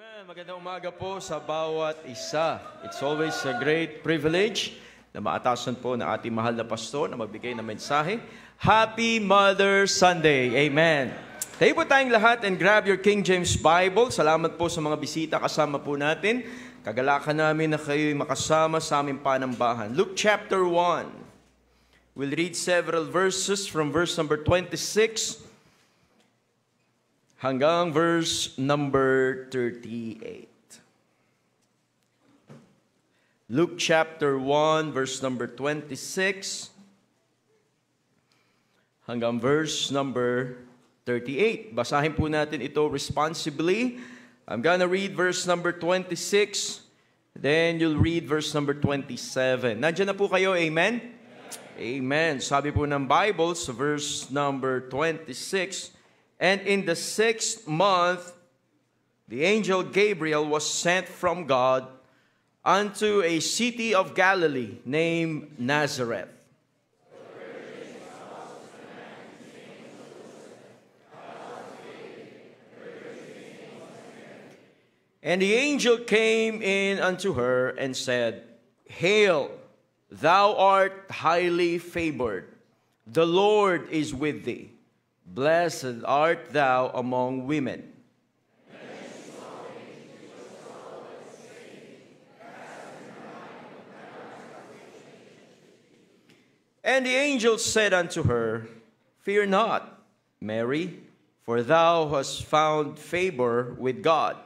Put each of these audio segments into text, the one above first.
Amen. Magandang umaga po sa bawat isa. It's always a great privilege na maatasan po ng ating mahal na pastor na magbigay ng mensahe. Happy Mother's Sunday. Amen. Tayo po tayong lahat and grab your King James Bible. Salamat po sa mga bisita kasama po natin. Kagalakan namin na kayo'y makasama sa aming panambahan. Luke chapter 1. We'll read several verses from verse number 26 hanggang verse number 38. Luke chapter 1, verse number 26 hanggang verse number 38. Basahin po natin ito responsibly. I'm gonna read verse number 26, then you'll read verse number 27. Nandiyan na po kayo, amen? Amen. Sabi po ng Bible sa verse number 26, "And in the 6th month, the angel Gabriel was sent from God unto a city of Galilee named Nazareth. And the angel came in unto her and said, Hail, thou art highly favored. The Lord is with thee. Blessed art thou among women. And the angel said unto her, Fear not, Mary, for thou hast found favor with God.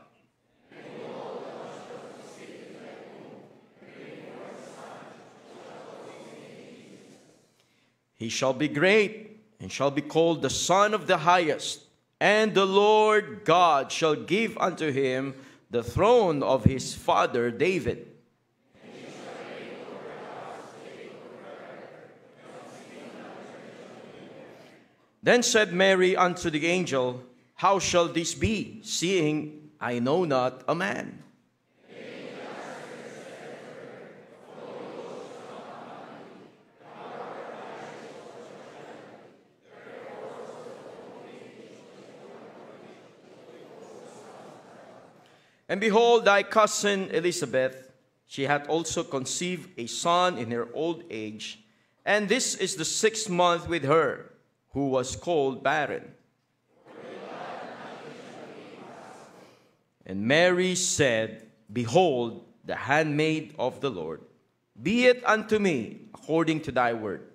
He shall be great, and shall be called the Son of the Highest. And the Lord God shall give unto him the throne of his father David. Then said Mary unto the angel, How shall this be, seeing I know not a man? And behold, thy cousin Elizabeth, she hath also conceived a son in her old age, and this is the 6th month with her, who was called barren. And Mary said, Behold, the handmaid of the Lord, be it unto me according to thy word.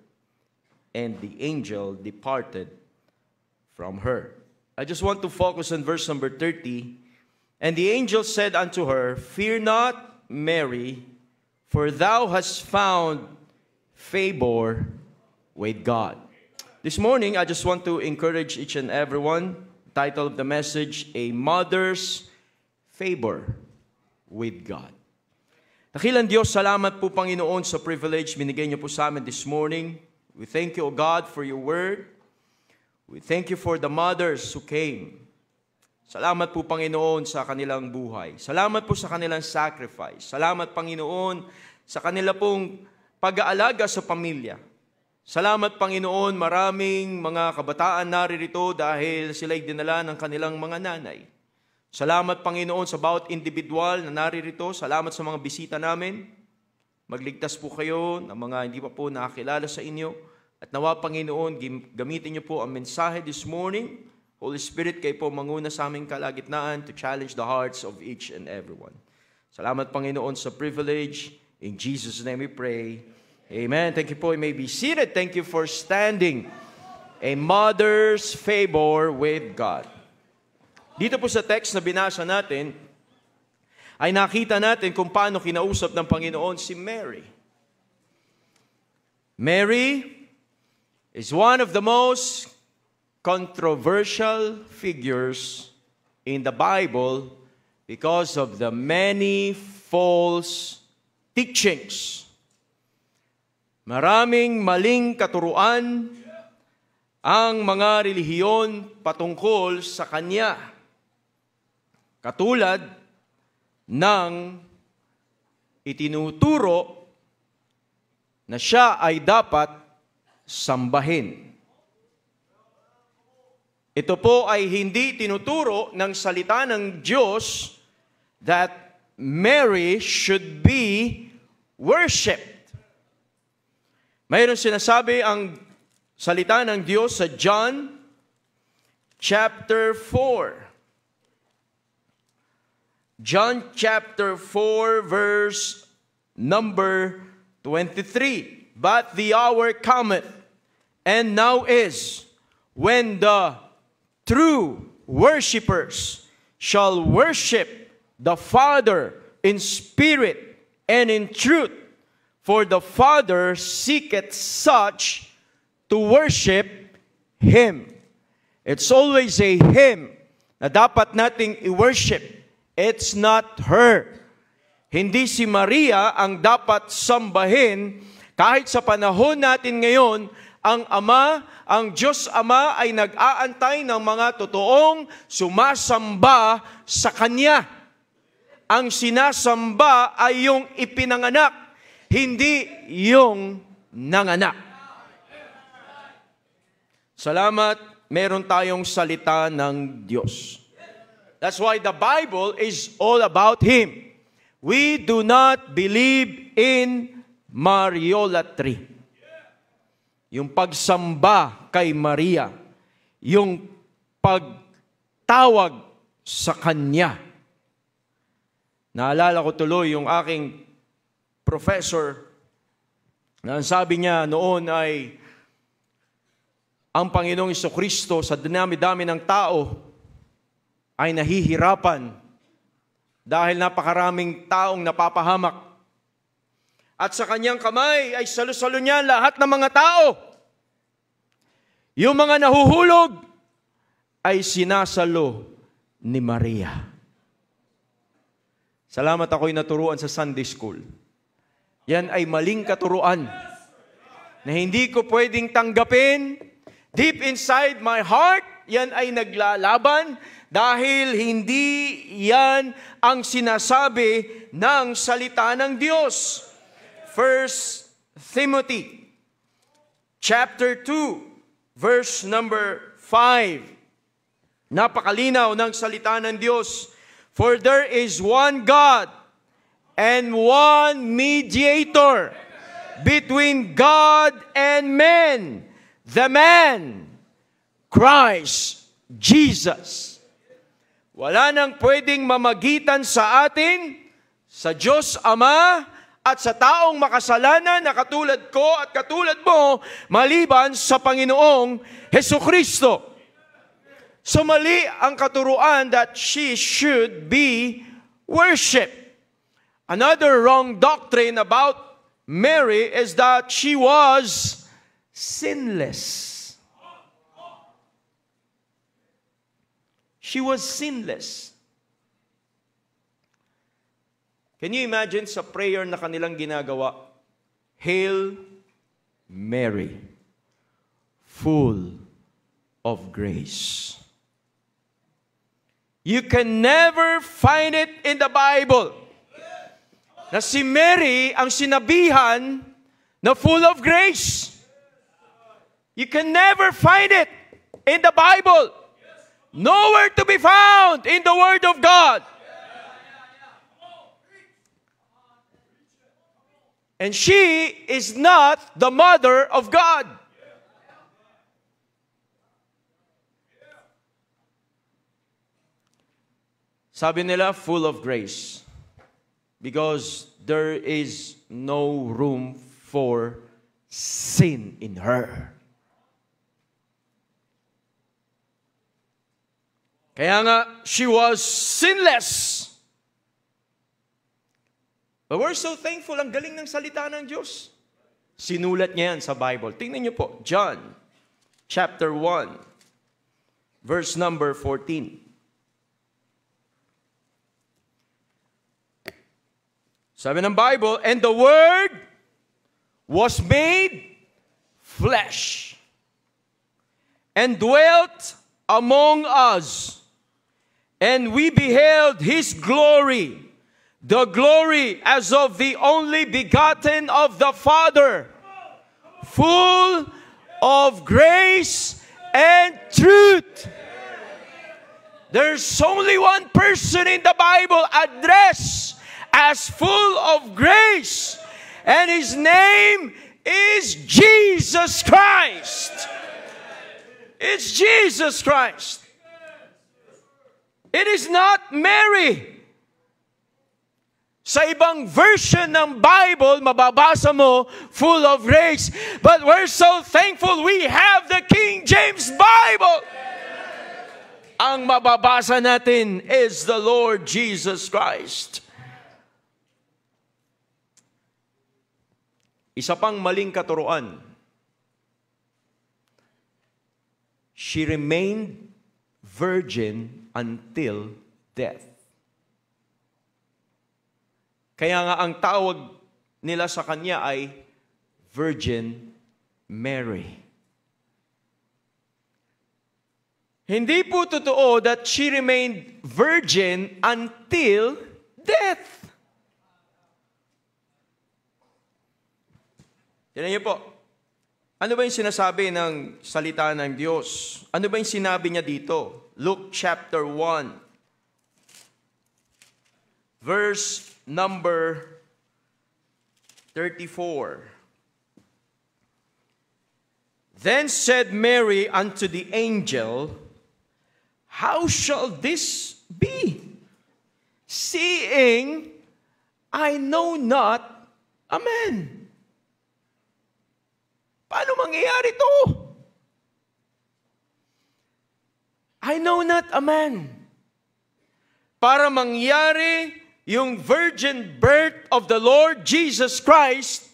And the angel departed from her. I just want to focus on verse number 30. And the angel said unto her, Fear not, Mary, for thou hast found favor with God. This morning, I just want to encourage each and everyone. Title of the message, A Mother's Favor with God. Dakilang Diyos, salamat po Panginoon sa privilege binigay niyo po sa amin this morning. We thank you, O God, for your word. We thank you for the mothers who came. Salamat po, Panginoon, sa kanilang buhay. Salamat po sa kanilang sacrifice. Salamat, Panginoon, sa kanila pong pag-aalaga sa pamilya. Salamat, Panginoon, maraming mga kabataan naririto dahil sila'y dinala ng kanilang mga nanay. Salamat, Panginoon, sa bawat individual na naririto. Salamat sa mga bisita namin. Magligtas po kayo ng mga hindi pa po nakakilala sa inyo. At nawa, Panginoon, gamitin niyo po ang mensahe this morning. Holy Spirit, kayo po manguna sa aming kalagitnaan to challenge the hearts of each and everyone. Salamat, Panginoon, sa privilege. In Jesus' name we pray. Amen. Thank you po. You may be seated. Thank you for standing. A mother's favor with God. Dito po sa text na binasa natin, ay nakita natin kung paano kinausap ng Panginoon si Mary. Mary is one of the most controversial figures in the Bible because of the many false teachings. Maraming maling katuruan ang mga relihiyon patungkol sa kanya. Katulad ng itinuturo na siya ay dapat sambahin. Ito po ay hindi tinuturo ng salita ng Diyos that Mary should be worshipped. Mayroon sinasabi ang salita ng Diyos sa John chapter 4. John chapter 4 verse number 23. But the hour cometh, and now is, when the true worshipers shall worship the Father in spirit and in truth. For the Father seeketh such to worship Him. It's always a Him na dapat nating i-worship. It's not her. Hindi si Maria ang dapat sambahin. Kahit sa panahon natin ngayon, ang Ama, ang Diyos Ama ay nag-aantay ng mga totoong sumasamba sa Kanya. Ang sinasamba ay yung ipinanganak, hindi yung nanganak. Salamat, meron tayong salita ng Diyos. That's why the Bible is all about Him. We do not believe in Mariolatry. Yung pagsamba kay Maria, yung pagtawag sa Kanya. Naalala ko tuloy yung aking professor na ang sabi niya noon ay ang Panginoong Jesucristo sa dinami-dami ng tao ay nahihirapan dahil napakaraming taong napapahamak. At sa kanyang kamay ay salo-salo niya lahat ng mga tao. Yung mga nahuhulog ay sinasalo ni Maria. Salamat, ako'y naturuan sa Sunday School. Yan ay maling katuruan na hindi ko pwedeng tanggapin. Deep inside my heart, yan ay naglalaban dahil hindi yan ang sinasabi ng salita ng Diyos. 1 Timothy chapter 2 verse number 5. Napakalinaw ng salita ng Diyos. For there is one God and one mediator between God and men, the man, Christ Jesus. Wala nang pwedeng mamagitan sa atin, sa Diyos Ama, at sa taong makasalanan na katulad ko at katulad mo, maliban sa Panginoong Hesukristo. So mali ang katuruan that she should be worshipped. Another wrong doctrine about Mary is that she was sinless. She was sinless. Can you imagine sa prayer na kanilang ginagawa? Hail Mary, full of grace. You can never find it in the Bible na si Mary ang sinabihan na full of grace. You can never find it in the Bible. Nowhere to be found in the Word of God. And she is not the mother of God. Sabi nila, full of grace. Because there is no room for sin in her. Kaya nga, she was sinless. But we're so thankful, ang galing ng salita ng Diyos. Sinulat niya yan sa Bible. Tingnan niyo po, John chapter 1, verse number 14. Sabi ng Bible, and the Word was made flesh and dwelt among us, and we beheld His glory, the glory as of the only begotten of the Father, full of grace and truth. There's only one person in the Bible addressed as full of grace, and His name is Jesus Christ. It's Jesus Christ. It is not Mary. Sa ibang version ng Bible, mababasa mo, full of grace. But we're so thankful we have the King James Bible. Ang mababasa natin is the Lord Jesus Christ. Isa pang maling katuruan. She remained virgin until death. Kaya nga ang tawag nila sa kanya ay Virgin Mary. Hindi po totoo that she remained virgin until death. Tignan niyo po. Ano ba yung sinasabi ng salita ng Diyos? Ano ba yung sinabi niya dito? Luke chapter 1. Verse number 34. Then said Mary unto the angel, How shall this be, seeing I know not a man? Paano mangyayari to? I know not a man. Para mangyari yung virgin birth of the Lord Jesus Christ,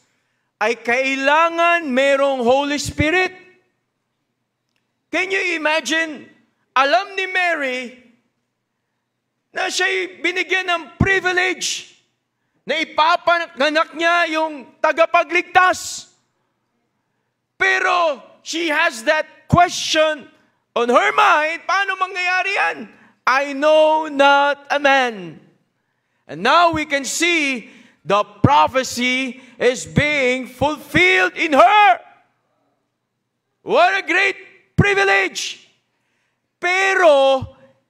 ay kailangan merong Holy Spirit. Can you imagine? Alam ni Mary na siya'y binigyan ng privilege na ipapanganak niya yung tagapagligtas. Pero she has that question on her mind, paano mangyayari yan? I know not a man. And now we can see the prophecy is being fulfilled in her. What a great privilege! Pero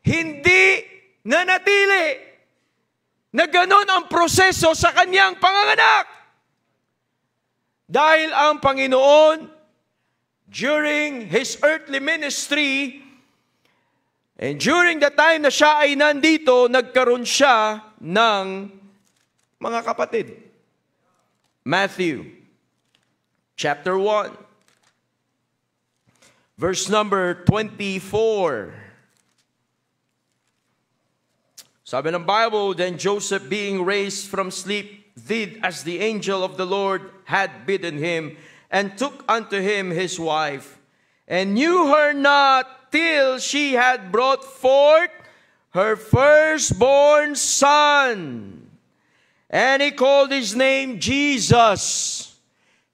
hindi nanatili na ganon ang proseso sa kanyang panganganak. Dahil ang Panginoon, during His earthly ministry, and during the time na siya ay nandito, nagkaroon siya ng mga kapatid. Matthew, chapter 1, verse number 24. Sabi ng Bible, Then Joseph, being raised from sleep, did as the angel of the Lord had bidden him, and took unto him his wife, and knew her not till she had brought forth her firstborn son. And he called his name Jesus.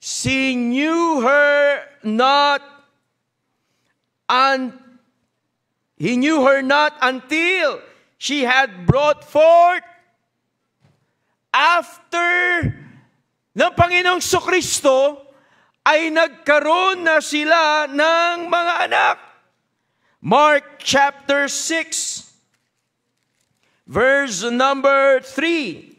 He knew her not until she had brought forth after ng Panginoong Kristo ay nagkaroon na sila ng mga anak. Mark chapter 6, verse number 3.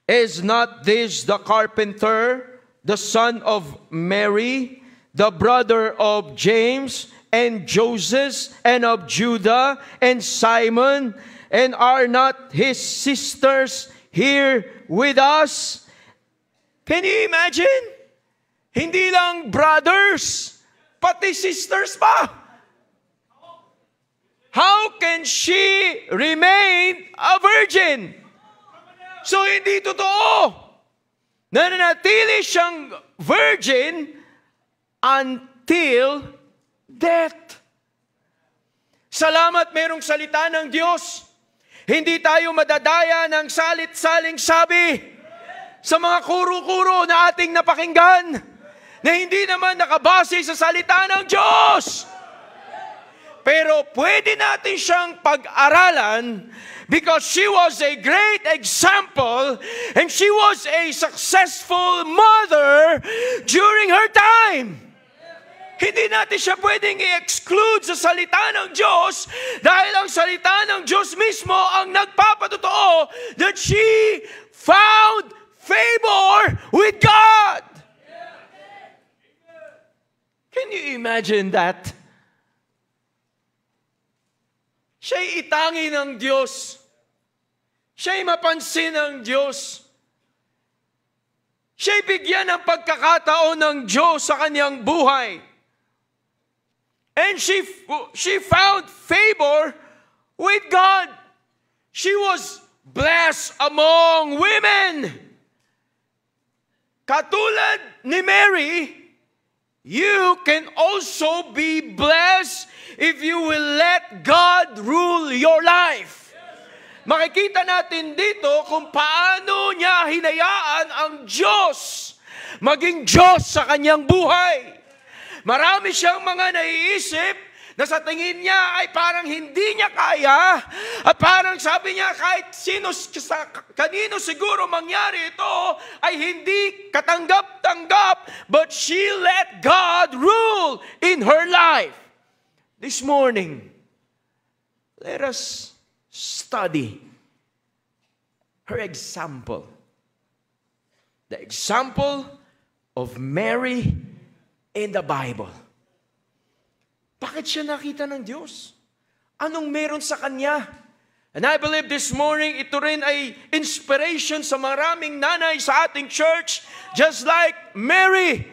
Is not this the carpenter, the son of Mary, the brother of James and Joseph, and of Judah and Simon, and are not his sisters here with us? Can you imagine? Hindi lang brothers, pati sisters pa. How can she remain a virgin? So hindi totoo. Nananatili siyang virgin until death. Salamat merong salita ng Diyos. Hindi tayo madadaya ng salit-saling sabi sa mga kuro-kuro na ating napakinggan na hindi naman nakabase sa salita ng Diyos. Pero pwede natin siyang pag-aralan because she was a great example and she was a successful mother during her time. Hindi natin siya pwedeng i-exclude sa salita ng Diyos dahil ang salita ng Diyos mismo ang nagpapatotoo that she found favor with God. Can you imagine that? Siya'y itangi ng Diyos. Siya'y mapansin ng Diyos. Siya'y bigyan ng pagkakataon ng Diyos sa kanyang buhay. And she found favor with God. She was blessed among women. Katulad ni Mary, you can also be blessed if you will let God rule your life. Makikita natin dito kung paano niya hinayaan ang Diyos maging Diyos sa kanyang buhay. Marami siyang mga naiisip na sa tingin niya ay parang hindi niya kaya at parang sabi niya kahit kanino siguro mangyari ito ay hindi katanggap-tanggap, but she let God rule in her life. This morning, let us study her example. The example of Mary in the Bible. Bakit siya nakita ng Diyos? Anong meron sa kanya? And I believe this morning, ito rin ay inspiration sa maraming nanay sa ating church, just like Mary.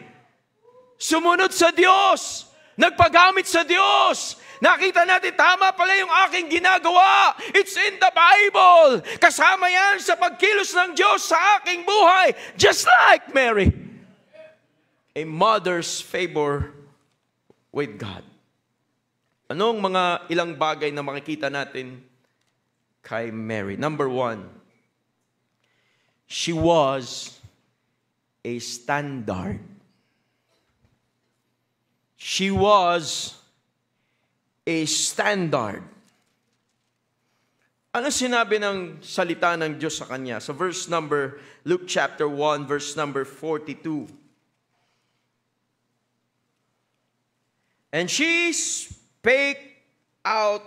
Sumunod sa Diyos. Nagpagamit sa Diyos. Nakita natin, tama pala yung aking ginagawa. It's in the Bible. Kasama yan sa pagkilos ng Diyos sa aking buhay. Just like Mary. A mother's favor with God. Anong mga ilang bagay na makikita natin kay Mary? Number one, she was a standard. She was a standard. Ano sinabi ng salita ng Diyos sa kanya? Sa verse number, Luke chapter 1, verse number 42. And she spake out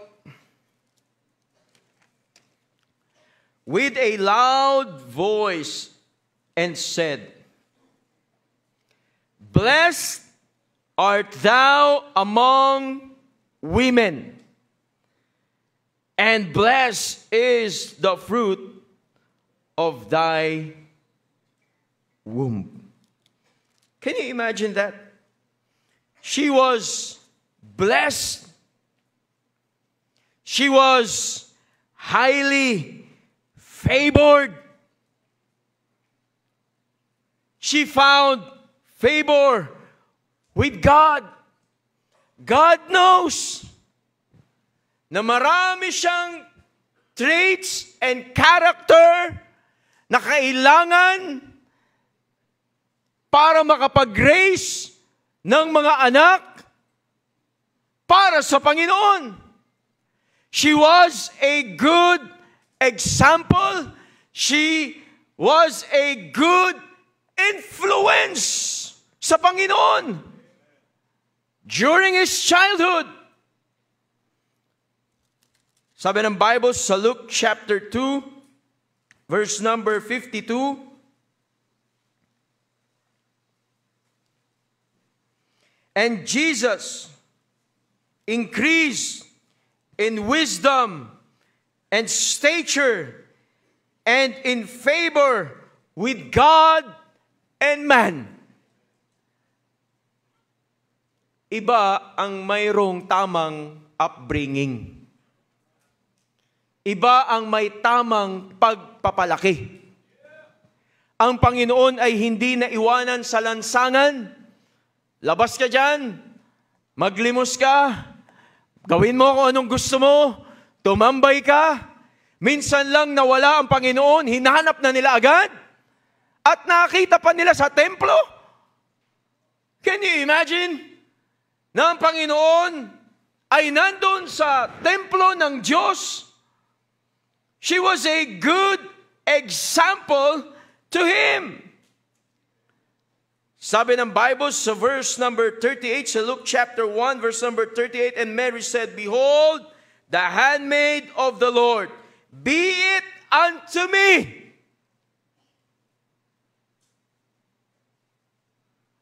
with a loud voice and said, Blessed art thou among women, and blessed is the fruit of thy womb. Can you imagine that? She was blessed. She was highly favored. She found favor with God. God knows na marami siyang traits and character na kailangan para makapag-raise ng mga anak para sa Panginoon. She was a good example. She was a good influence sa Panginoon during his childhood. Sabi ng Bible sa Luke chapter 2, verse number 52, and Jesus increased in wisdom and stature and in favor with God and man. Iba ang mayroong tamang upbringing. Iba ang may tamang pagpapalaki. Ang Panginoon ay hindi naiwanan sa lansangan. Labas ka dyan, maglimos ka, gawin mo kung anong gusto mo, tumambay ka. Minsan lang nawala ang Panginoon, hinahanap na nila agad, at nakita pa nila sa templo. Can you imagine na ang Panginoon ay nandun sa templo ng Diyos? She was a good example to Him. Sabi ng Bible sa verse number 38, sa Luke chapter 1, verse number 38, and Mary said, Behold, the handmaid of the Lord, be it unto me.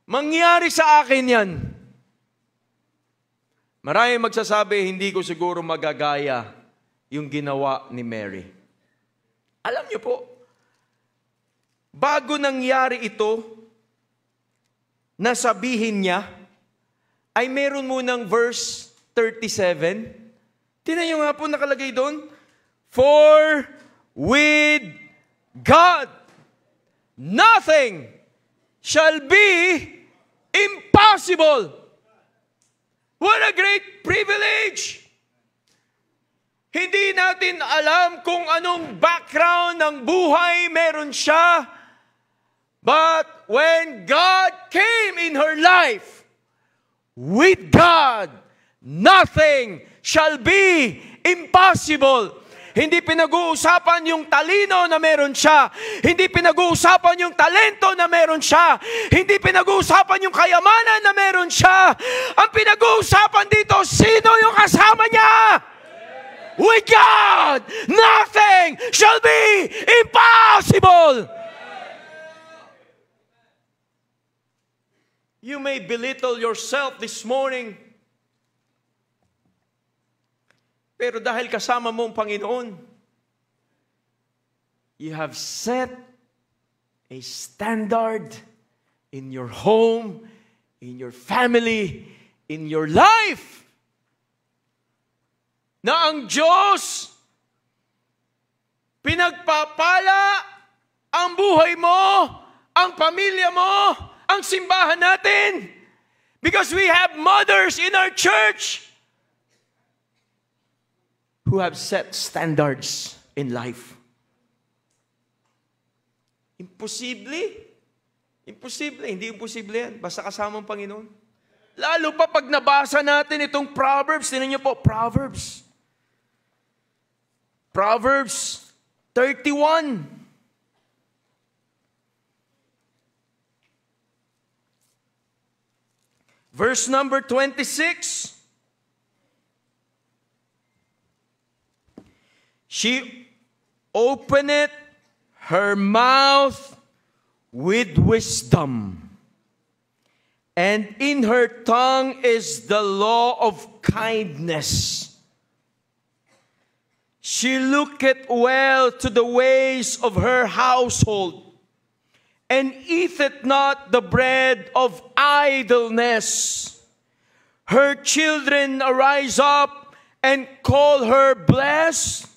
Mangyari sa akin yan. Maraming magsasabi, hindi ko siguro magagaya yung ginawa ni Mary. Alam niyo po, bago nangyari ito, nasabihin niya, ay meron munang verse 37. Tingnan niyo nga po nakalagay doon. For with God, nothing shall be impossible. What a great privilege! Hindi natin alam kung anong background ng buhay meron siya. But when God came in her life, with God, nothing shall be impossible. Hindi pinag-uusapan yung talino na meron siya. Hindi pinag-uusapan yung talento na meron siya. Hindi pinag-uusapan yung kayamanan na meron siya. Ang pinag-uusapan dito, sino yung kasama niya? With God, nothing shall be impossible. You may belittle yourself this morning, pero dahil kasama mo ang Panginoon, you have set a standard in your home, in your family, in your life, na ang Diyos pinagpapala ang buhay mo, ang pamilya mo, ang simbahan natin. Because we have mothers in our church who have set standards in life. Imposible. Imposible. Hindi imposible yan. Basta kasama ang Panginoon. Lalo pa pag nabasa natin itong Proverbs. Tingnan niyo po, Proverbs. Proverbs 31. Verse number 26. She openeth her mouth with wisdom, and in her tongue is the law of kindness. She looketh well to the ways of her household, and eateth not the bread of idleness. Her children arise up and call her blessed.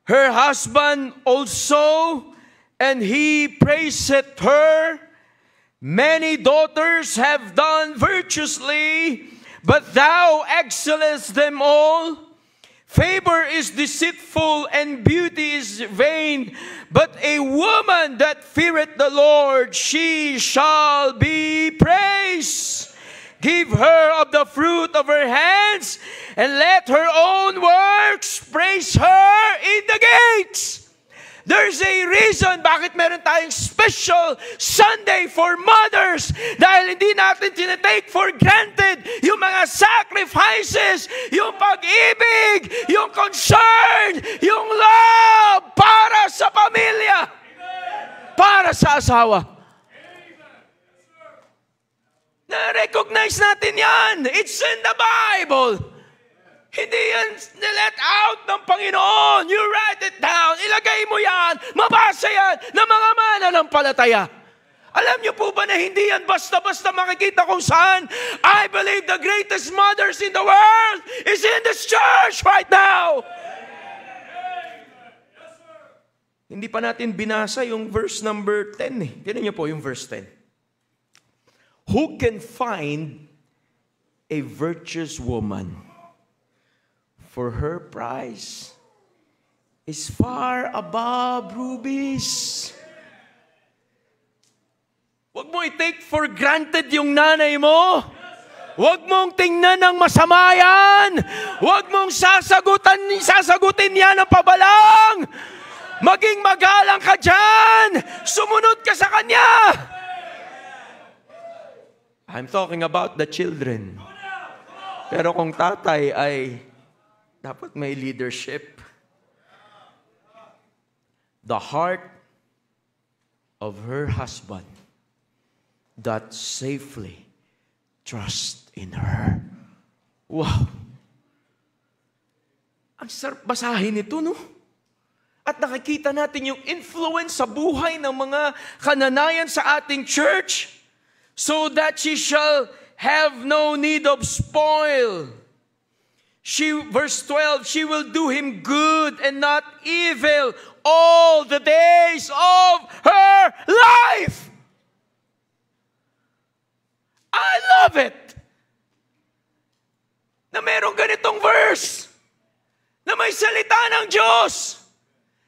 Her husband also, and he praiseth her. Many daughters have done virtuously, but thou excellest them all. Favor is deceitful and beauty is vain, but a woman that feareth the Lord, she shall be praised. Give her of the fruit of her hands, and let her own works praise her in the gates. There's a reason bakit meron tayong special Sunday for mothers. Dahil hindi natin tinatake for granted yung mga sacrifices, yung pag-ibig, yung concern, yung love para sa pamilya, para sa asawa. Na-recognize natin yan. It's in the Bible. Hindi yan let out ng Panginoon. You write it down. Ilagay mo yan. Mabasa yan ng mga mananampalataya. Alam niyo po ba na hindi yan basta-basta makikita kung saan? I believe the greatest mothers in the world is in this church right now. Hindi pa natin binasa yung verse number 10 eh. Tignan niyo po yung verse 10. Who can find a virtuous woman? For her price is far above rubies. Huwag mo i-take for granted yung nanay mo. Huwag mong tingnan ng masama yan. Huwag mong sasagutin yan ng pabalang. Maging magalang ka dyan. Sumunod ka sa kanya. I'm talking about the children. Pero kung tatay ay dapat may leadership. The heart of her husband that safely trust in her. Wow! Ang sarap basahin ito, no? At nakikita natin yung influence sa buhay ng mga kananayan sa ating church, so that she shall have no need of spoil. Verse 12, she will do him good and not evil all the days of her life. I love it na merong ganitong verse na may salita ng Diyos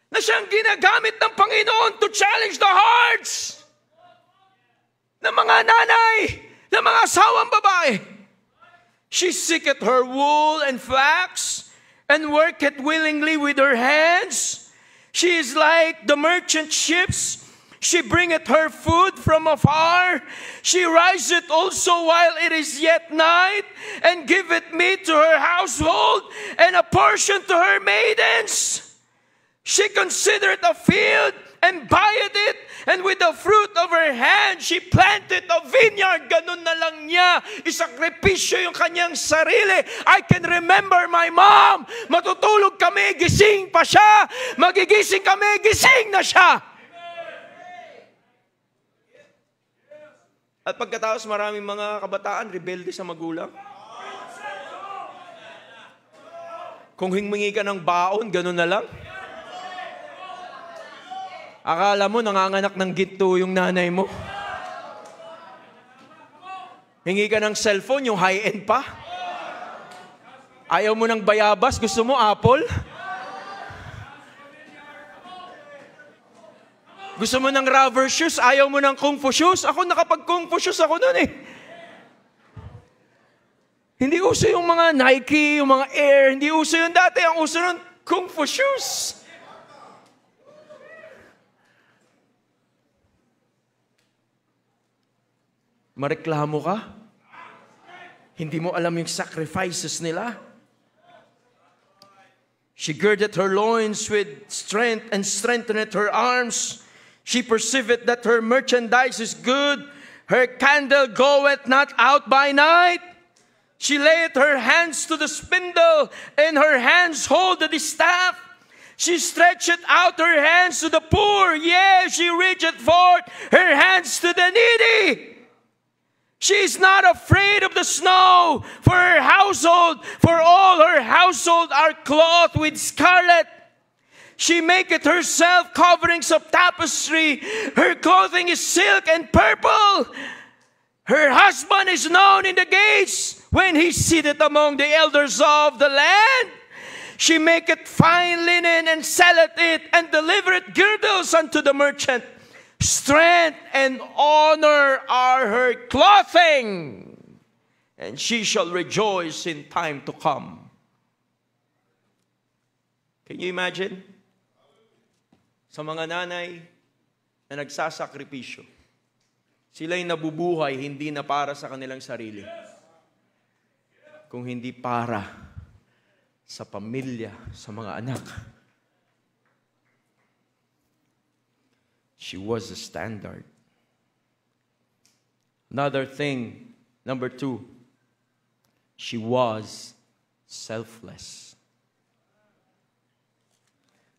na siyang ginagamit ng Panginoon to challenge the hearts ng mga nanay, ng mga asawang babae. She seeketh her wool and flax, and worketh willingly with her hands. She is like the merchant ships. She bringeth her food from afar. She riseth also while it is yet night, and giveth meat to her household, and a portion to her maidens. She considereth a field, and buyeth it, and with the fruit of her hand, she planted a vineyard. Ganun na lang niya. Isakripisyo yung kanyang sarili. I can remember my mom. Matutulog kami, gising pa siya. Magigising kami, gising na siya. At pagkatapos maraming mga kabataan, rebelde sa magulang. Kung himingi ka ng baon, ganun na lang. Akala mo, nanganganak ng ginto yung nanay mo. Hingi ka ng cellphone, yung high-end pa. Ayaw mo ng bayabas, gusto mo apple. Gusto mo ng rubber shoes, ayaw mo ng kung fu shoes. Ako nakapag-kung fu shoes ako nun eh. Hindi uso yung mga Nike, yung mga Air, hindi uso yung dati. Ang uso nun, kung fu shoes. Mareklamo ka? Hindi mo alam yung sacrifices nila? She girded her loins with strength and strengthened her arms. She perceiveth that her merchandise is good. Her candle goeth not out by night. She layeth her hands to the spindle, and her hands hold the distaff. She stretcheth out her hands to the poor. Yea, she reacheth forth her hands to the needy. She is not afraid of the snow for her household, for all her household are clothed with scarlet. She maketh herself coverings of tapestry. Her clothing is silk and purple. Her husband is known in the gates when he sitteth among the elders of the land. She maketh fine linen and selleth it, and delivereth girdles unto the merchant. Strength and honor are her clothing, and she shall rejoice in time to come. Can you imagine? Sa mga nanay na nagsasakripisyo, sila'y nabubuhay hindi na para sa kanilang sarili, kung hindi para sa pamilya, sa mga anak. She was a standard. Another thing, number 2, she was selfless.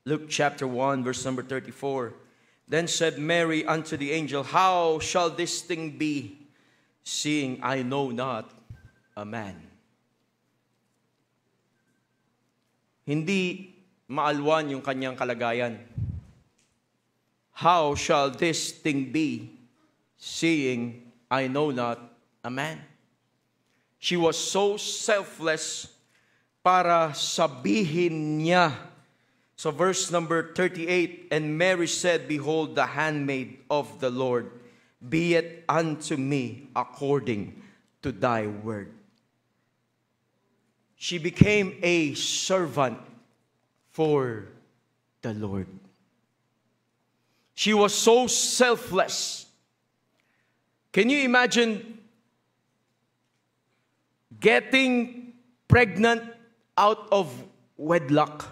Luke chapter 1, verse number 34. Then said Mary unto the angel, How shall this thing be, seeing I know not a man? Hindi maalwan yung kanyang kalagayan. How shall this thing be, seeing I know not a man? She was so selfless para sabihin niya. So verse number 38, And Mary said, Behold, the handmaid of the Lord, be it unto me according to thy word. She became a servant for the Lord. She was so selfless. Can you imagine getting pregnant out of wedlock.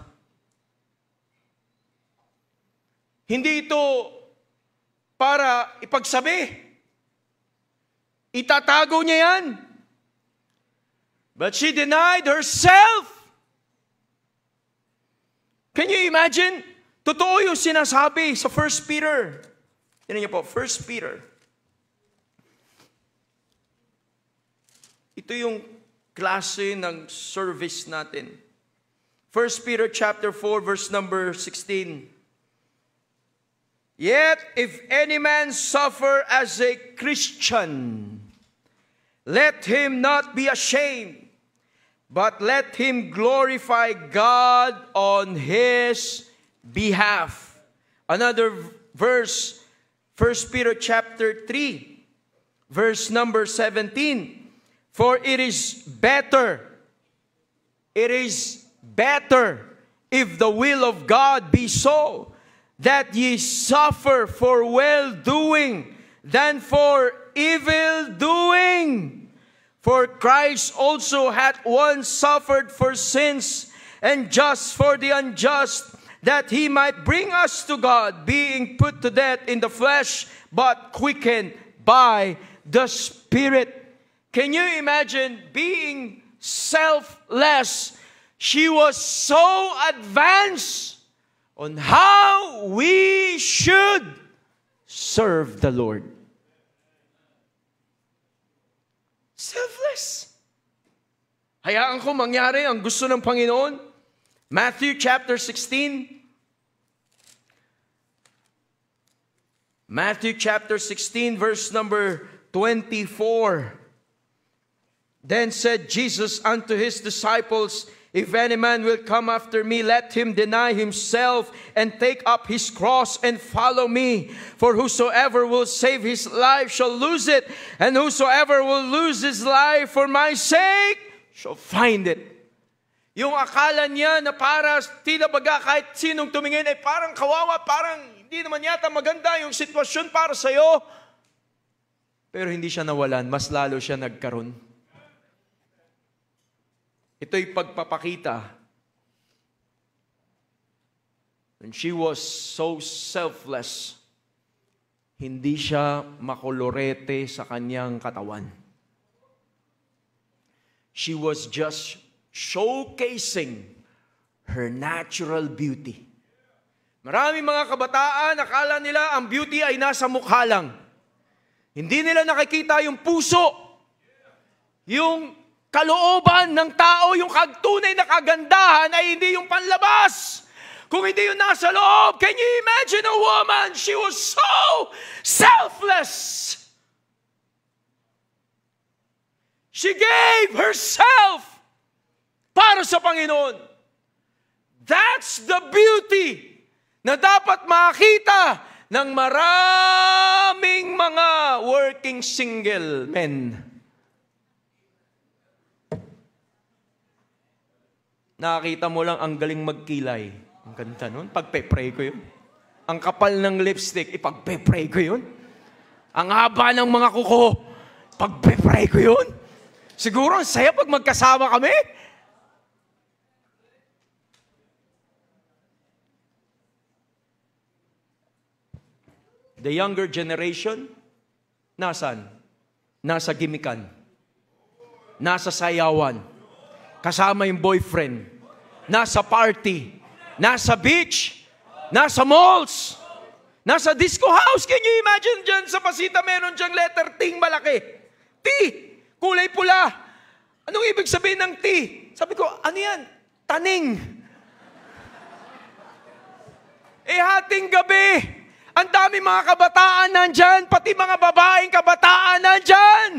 Hindi ito para ipagsabi. Itatago niya yan. But she denied herself. Can you imagine? Totoo yung sinasabi sa 1 Peter. Tignan niyo po, 1 Peter. Ito yung klase ng service natin. 1 Peter chapter 4, verse number 16. Yet, if any man suffer as a Christian, let him not be ashamed, but let him glorify God on his behalf. Another verse, 1 Peter chapter 3, verse number 17. For it is better if the will of God be so, that ye suffer for well-doing than for evil-doing. For Christ also hath once suffered for sins, and just for the unjust, that he might bring us to God, being put to death in the flesh, but quickened by the Spirit. Can you imagine being selfless? She was so advanced on how we should serve the Lord. Selfless. Hayaan ko mangyari ang gusto ng Panginoon. Matthew chapter 16. Matthew chapter 16, verse number 24. Then said Jesus unto his disciples, if any man will come after me, let him deny himself and take up his cross and follow me. For whosoever will save his life shall lose it, and whosoever will lose his life for my sake shall find it. Yung akala niya na para tila baga kahit sinong tumingin ay parang kawawa, parang hindi naman yata maganda yung sitwasyon para sa'yo. Pero hindi siya nawalan, mas lalo siya nagkaroon. Ito'y pagpapakita. And she was so selfless, hindi siya makolorete sa kanyang katawan. She was just showcasing her natural beauty. Maraming mga kabataan, akala nila ang beauty ay nasa mukha lang. Hindi nila nakikita yung puso, yung kalooban ng tao, yung tunay na kagandahan ay hindi yung panlabas. Kung hindi yung nasa loob, can you imagine a woman? She was so selfless. She gave herself para sa Panginoon. That's the beauty na dapat makita ng maraming mga working single men. Nakakita mo lang ang galing magkilay. Ang ganda nun. Pagpe-pray ko yun. Ang kapal ng lipstick, ipagpe-pray ko yun. Ang haba ng mga kuko, pagpe-pray ko yun. Siguro ang saya pag magkasama kami. The younger generation, nasan? Nasa gimikan. Nasa sayawan. Kasama yung boyfriend. Nasa party. Nasa beach. Nasa malls. Nasa disco house. Can you imagine dyan sa Pasita meron dyang letter T malaki? T. Kulay pula. Anong ibig sabihin ng T? Sabi ko, ano yan? Taning. Hating gabi. Ang dami mga kabataan nandyan, pati mga babaeng kabataan nandyan.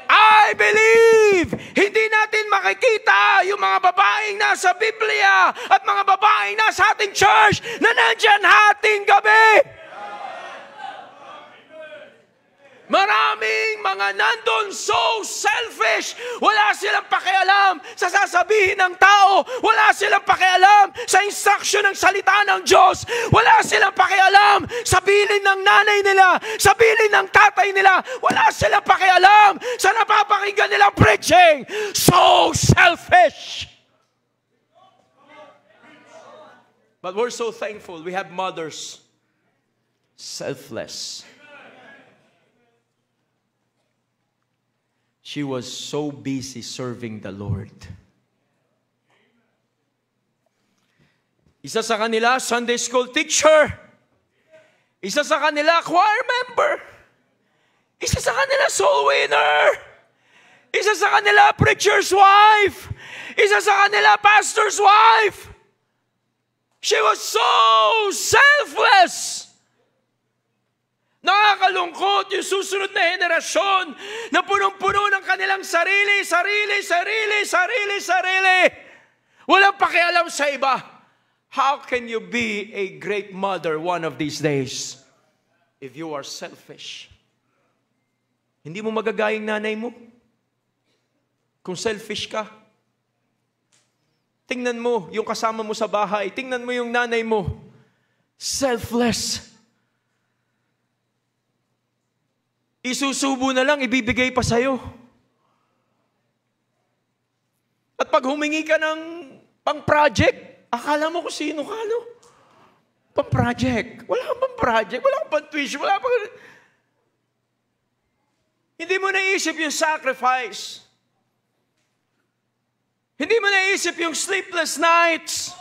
I believe, hindi natin makikita yung mga babaeng nasa Biblia at mga babaeng nasa ating church na nandyan hating gabi. Maraming mga nandun so selfish. Wala silang pakialam sa sasabihin ng tao. Wala silang pakialam sa instruction ng salita ng Diyos. Wala silang pakialam sa bilin ng nanay nila, sa bilin ng tatay nila. Wala silang pakialam sa napapakinggan nilang preaching. So selfish. But we're so thankful we have mothers selfless. She was so busy serving the Lord. Isa sa kanila, Sunday school teacher. Isa sa kanila, choir member. Isa sa kanila, soul winner. Isa sa kanila, preacher's wife. Isa sa kanila, pastor's wife. She was so selfless. Nakakalungkot yung susunod na henerasyon na punong-puno ng kanilang sarili. Walang pakialam sa iba. How can you be a great mother one of these days if you are selfish? Hindi mo magagayang nanay mo kung selfish ka. Tingnan mo yung kasama mo sa bahay. Tingnan mo yung nanay mo. Selfless. Isusubo na lang, ibibigay pa sa'yo. At pag humingi ka ng pang-project, akala mo kung sino ka, no? Pang-project. Wala kang pang-project, wala kang pang-tuition, wala kang... Hindi mo naisip yung sacrifice. Hindi mo naisip yung sleepless nights.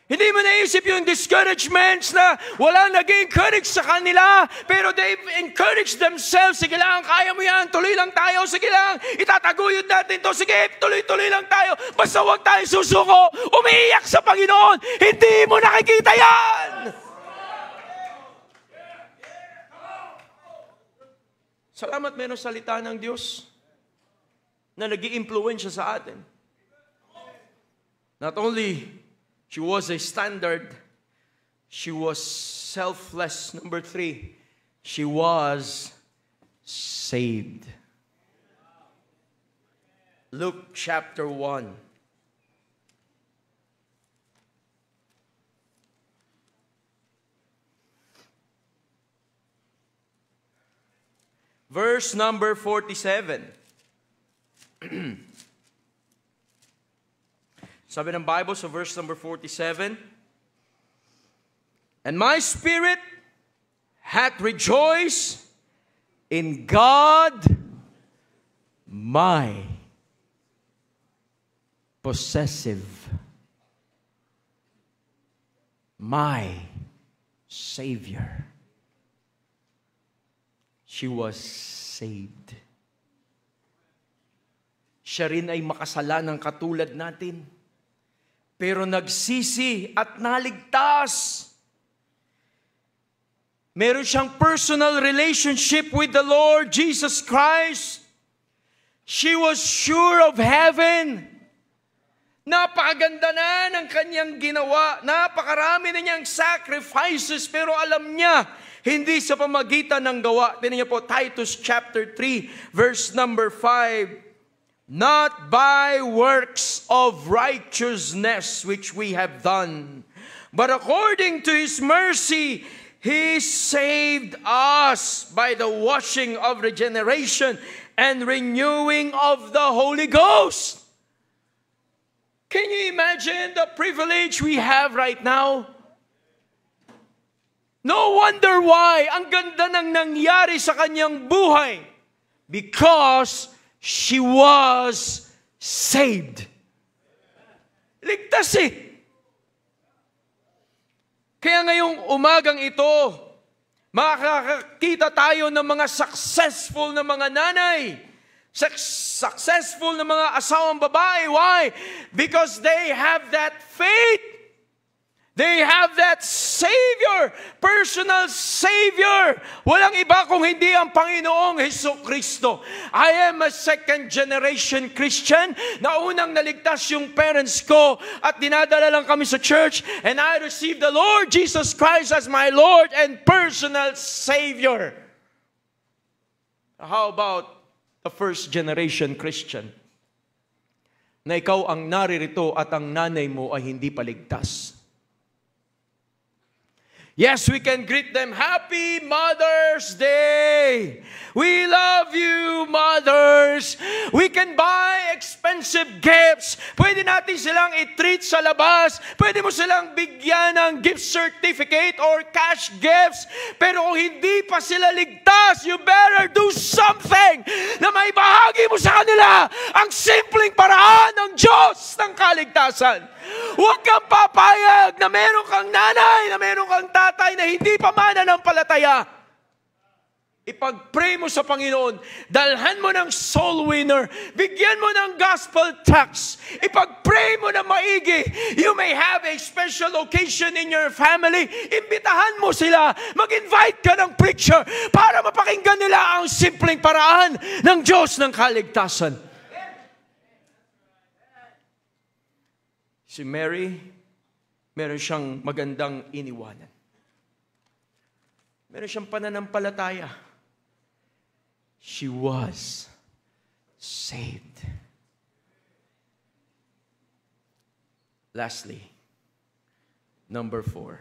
Hindi mo naisip yung discouragements na wala nag-encourage sa kanila, pero they've encouraged themselves. Sige lang, kaya mo yan, tuloy lang tayo. Sige lang, itataguyod natin to. Sige, tuloy-tuloy lang tayo. Basta huwag tayo susuko. Umiiyak sa Panginoon. Hindi mo nakikita yan. Salamat meron salita ng Diyos na nag-i-influensya sa atin. Not only she was a standard, she was selfless. Number 3, she was saved. Luke chapter 1. Verse number 47. Sabi ng Bible sa verse number 47, and my spirit hath rejoiced in God, my possessive, my Savior. She was saved. Siya rin ay makasalanang katulad natin. Pero nagsisi at naligtas. Meron siyang personal relationship with the Lord Jesus Christ. She was sure of heaven. Napakaganda na ng kanyang ginawa. Napakarami na niyang sacrifices. Pero alam niya, hindi sa pamagitan ng gawa. Tingnan niyo po, Titus chapter 3, verse number 5. Not by works of righteousness which we have done, but according to His mercy, He saved us by the washing of regeneration and renewing of the Holy Ghost. Can you imagine the privilege we have right now? No wonder why ang ganda ng nangyari sa kanyang buhay. Because she was saved. Ligtas eh. Kaya ngayong umagang ito, makakakita tayo ng mga successful na mga nanay. Successful na mga asawang babae. Why? Because they have that faith. They have that Savior, personal Savior. Walang iba kung hindi ang Panginoong Jesucristo. I am a second generation Christian na unang naligtas yung parents ko at dinadala lang kami sa church, and I received the Lord Jesus Christ as my Lord and personal Savior. How about the first generation Christian? Na ikaw ang naririto at ang nanay mo ay hindi paligtas. Yes, we can greet them, Happy Mother's Day! We love you, mothers! We can buy expensive gifts. Pwede natin silang i-treat sa labas. Pwede mo silang bigyan ng gift certificate or cash gifts. Pero kung hindi pa sila ligtas, you better do something na may bahagi mo sa kanila ang simpleng paraan ng Diyos ng kaligtasan. Huwag kang papayag na meron kang nanay, na meron kang tatay na hindi pa mananampalataya. Ipag-pray mo sa Panginoon, dalhan mo ng soul winner, bigyan mo ng gospel tracts, ipag-pray mo na maigi. You may have a special occasion in your family, imbitahan mo sila, mag-invite ka ng preacher para mapakinggan nila ang simpleng paraan ng Diyos ng kaligtasan. Si Mary, meron siyang magandang iniwanan. Meron siyang pananampalataya. She was saved. Lastly, number 4.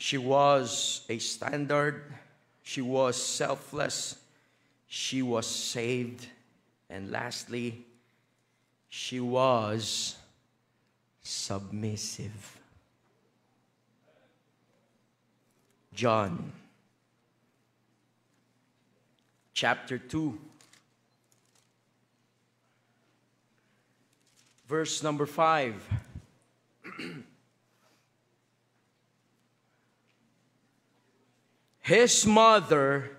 She was a standard. She was selfless. She was saved. And lastly, she was submissive. John chapter 2, verse number 5. His mother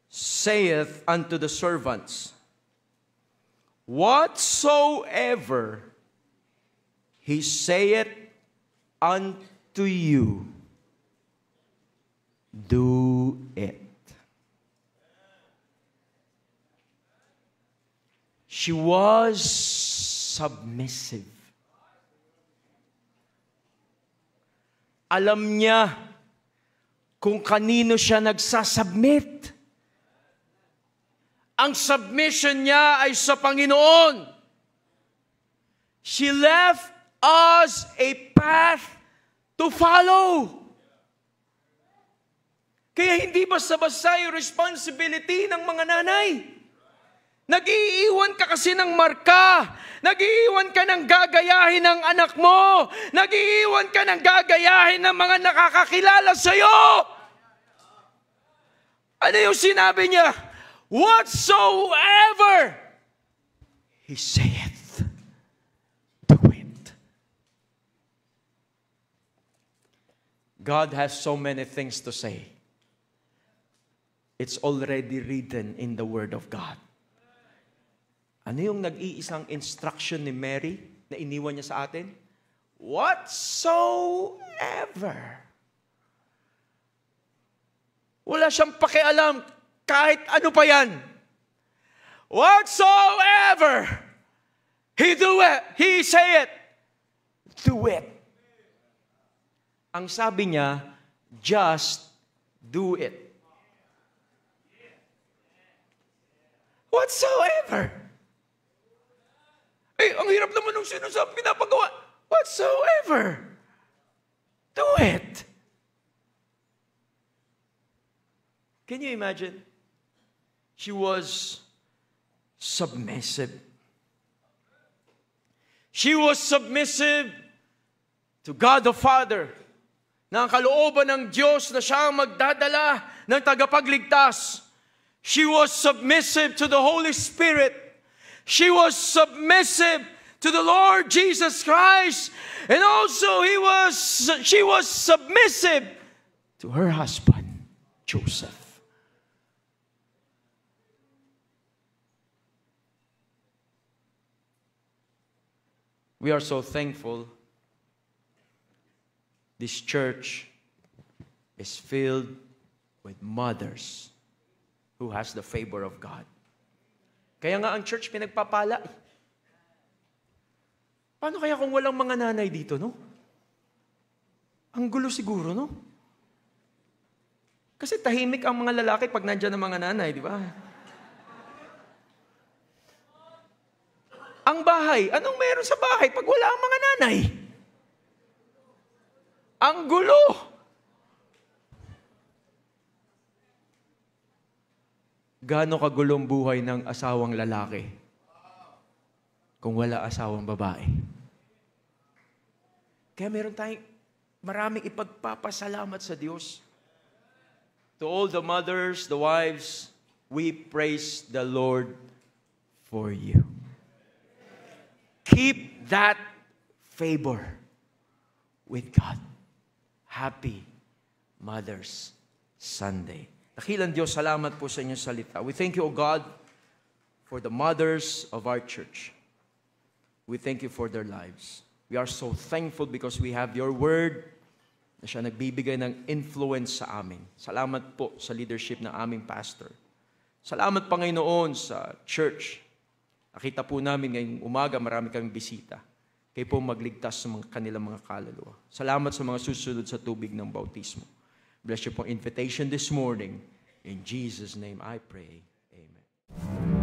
saith unto the servants, whatsoever he saith unto you, do it. She was submissive. Alam niya kung kanino siya nagsasubmit. Ang submission niya ay sa Panginoon. She left us a path to follow. Kaya hindi basta-basta yung responsibility ng mga nanay. Nag-iiwan ka kasi ng marka. Nag-iiwan ka ng gagayahin ng anak mo. Nag-iiwan ka ng gagayahin ng mga nakakakilala sa'yo. Ano yung sinabi niya? Whatsoever he saith, do it. God has so many things to say. It's already written in the Word of God. Ano yung nag-iisang instruction ni Mary na iniwan niya sa atin? Whatsoever. Wala siyang pakialam kahit ano pa yan. Whatsoever he do it, he say it, do it. Ang sabi niya, just do it. Whatsoever. Ang hirap naman nung sinasabi, pinapagawa. Whatsoever. Do it. Can you imagine? She was submissive. She was submissive to God the Father. Na ang kalooban ng Diyos na siya ang magdadala ng tagapagligtas. She was submissive to the Holy Spirit. She was submissive to the Lord Jesus Christ. And also she was submissive to her husband, Joseph. We are so thankful this church is filled with mothers who has the favor of God. Kaya nga ang church pinagpapala. Paano kaya kung walang mga nanay dito, no? Ang gulo siguro, no? Kasi tahimik ang mga lalaki pag nandyan ang mga nanay, di ba? Ang bahay, anong meron sa bahay pag wala ang mga nanay? Ang gulo. Gaano kagulong buhay ng asawang lalaki kung wala asawang babae? Kaya meron tayong maraming ipagpapasalamat sa Diyos. To all the mothers, the wives, we praise the Lord for you. Keep that favor with God. Happy Mother's Sunday. Dakilang Diyos, salamat po sa inyong salita. We thank you, O God, for the mothers of our church. We thank you for their lives. We are so thankful because we have your word na siya nagbibigay ng influence sa amin. Salamat po sa leadership ng aming pastor. Salamat, Panginoon, sa church. Nakita po namin ngayong umaga, marami kaming bisita. Kayo po magligtas sa kanilang mga kaluluwa. Salamat sa mga susunod sa tubig ng bautismo. Bless you pong invitation this morning. In Jesus' name I pray. Amen.